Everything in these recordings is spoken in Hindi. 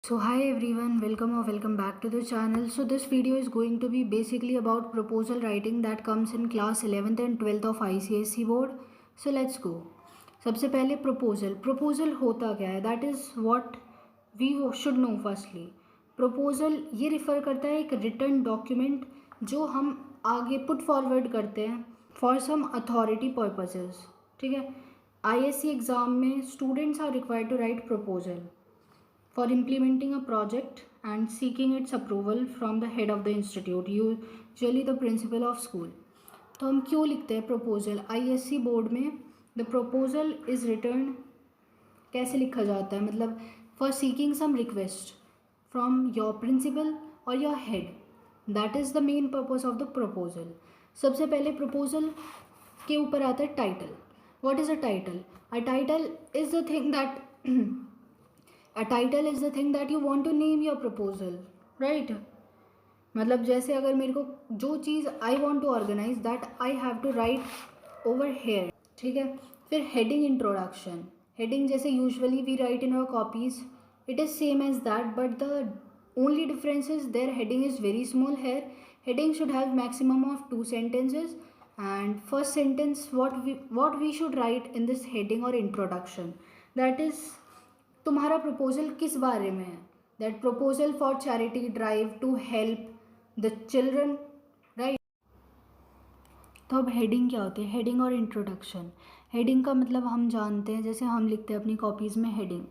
So hi everyone, welcome back to the channel. So this video is going to be basically about proposal writing that comes in class 11th and 12th of ICSE board. So let's go. सबसे पहले proposal होता क्या है? That is what we should know firstly. Proposal ये refer करता है एक written document जो हम आगे put forward करते हैं for some authority purposes. ठीक है, ISC एग्ज़ाम में students are required to write proposal for implementing a project and seeking its approval from the head of the institute, usually the principal of school. तो हम क्यों लिखते हैं proposal? ISC बोर्ड में the proposal is written कैसे लिखा जाता है, मतलब for seeking some request from your principal or your head. That is the main purpose of the proposal. सबसे पहले proposal के ऊपर आता है title. What is a title? A title is the thing that A title is the thing that you want to name your proposal, right? मतलब जैसे अगर मेरे को जो चीज़ I want to organize that I have to write over here, ठीक है. फिर heading introduction. Heading जैसे usually we write in our copies, it is same as that, but the only difference is their heading is very small here. Heading should have maximum of 2 sentences, and first sentence what we should write in this heading or introduction, that is तुम्हारा प्रपोजल किस बारे में है. That proposal for charity drive to help the children, right. तो अब हेडिंग क्या होती है? हेडिंग और इंट्रोडक्शन. हेडिंग का मतलब हम जानते हैं, जैसे हम लिखते हैं अपनी कॉपीज़ में हेडिंग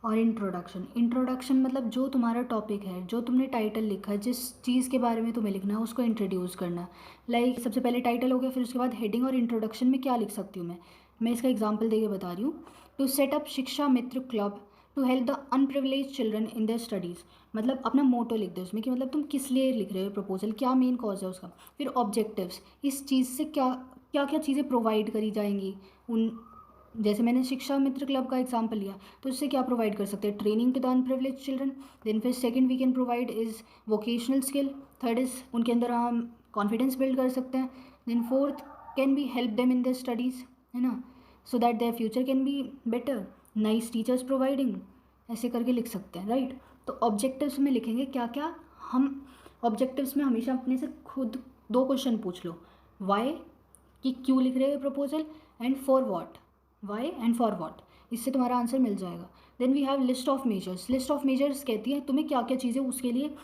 और इंट्रोडक्शन. इंट्रोडक्शन मतलब जो तुम्हारा टॉपिक है, जो तुमने टाइटल लिखा है, जिस चीज़ के बारे में तुम्हें लिखना है उसको इंट्रोड्यूस करना. लाइक सबसे पहले टाइटल हो गया, फिर उसके बाद हेडिंग और इंट्रोडक्शन में क्या लिख सकती हूँ मैं इसका एग्जाम्पल देके बता रही हूँ. To set up Shiksha Mitra club to help the unprivileged children in their studies. मतलब अपना मोटो लिख दो उसमें कि मतलब तुम किस लिए लिख रहे हो प्रपोजल, क्या मेन कॉज है उसका. फिर ऑब्जेक्टिव्स, इस चीज़ से क्या क्या चीज़ें प्रोवाइड करी जाएंगी उन, जैसे मैंने शिक्षा मित्र क्लब का एग्जांपल लिया तो इससे क्या प्रोवाइड कर सकते हैं? Training to the unprivileged children. Then फिर second we can provide is vocational skill. Third is उनके अंदर हम कॉन्फिडेंस बिल्ड कर सकते हैं. Then fourth can be help them in their studies, है ना, so that their future can be better. Nice teachers providing, ऐसे करके लिख सकते हैं, राइट. तो ऑब्जेक्टिव्स में लिखेंगे क्या क्या. हम ऑब्जेक्टिव्स में हमेशा अपने से खुद 2 क्वेश्चन पूछ लो. वाई, कि क्यों लिख रहे हो proposal, and for what. Why and for what, इससे तुम्हारा आंसर मिल जाएगा. Then we have list of measures. List of measures कहती है तुम्हें क्या क्या चीज़ें उसके लिए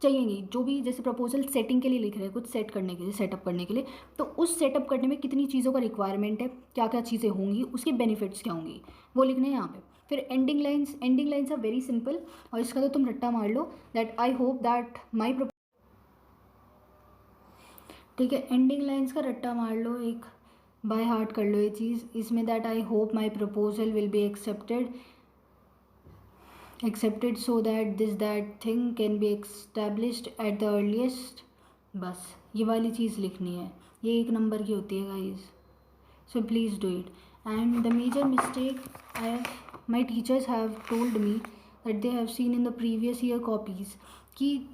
चाहिएंगी. जो भी जैसे प्रपोजल सेटिंग के लिए लिख रहे हैं, कुछ सेट करने के लिए, सेटअप करने के लिए, तो उस सेटअप करने में कितनी चीज़ों का रिक्वायरमेंट है, क्या क्या चीज़ें होंगी, उसके बेनिफिट्स क्या होंगी, वो लिखने हैं यहाँ पे. फिर ending lines are very simple, और इसका तो तुम रट्टा मार लो. That I hope that my, ठीक है, एंडिंग लाइन्स का रट्टा मार लो, एक बाय हार्ट कर लो ये चीज़. इसमें that I hope my proposal will be accepted so that that thing can be established at the earliest. बस ये वाली चीज़ लिखनी है, ये 1 नंबर की होती है guys. So please do it. And the major mistake my teachers have told me that they have seen in the previous year copies, कि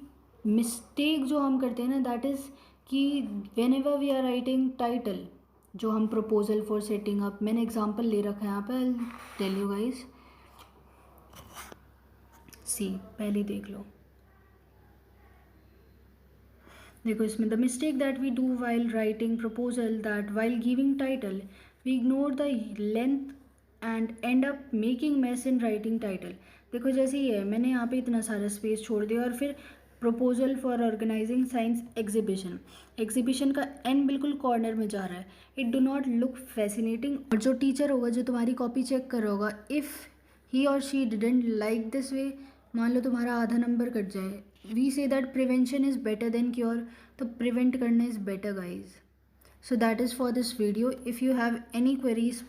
मिस्टेक जो हम करते हैं ना, दैट इज़ कि whenever we are writing title, जो हम प्रपोजल फॉर सेटिंग अप, मैंने एग्जाम्पल ले रखा है यहाँ पे, I tell you guys. See पहले देख लो, देखो इसमें the mistake that we do while writing proposal, that while giving title we ignore the length and end up making mess in writing title. देखो जैसे ही है, मैंने यहाँ पे इतना सारा स्पेस छोड़ दिया, और फिर proposal for organising science exhibition का एन बिल्कुल कॉर्नर में जा रहा है. It do not look fascinating. और जो टीचर होगा, जो तुम्हारी कॉपी चेक कर रहा होगा, इफ़ ही और she didn't like this way, मान लो तुम्हारा आधा नंबर कट जाए. We say that prevention is better than cure, तो प्रिवेंट करना is better guys. So that is for this video. If you have any queries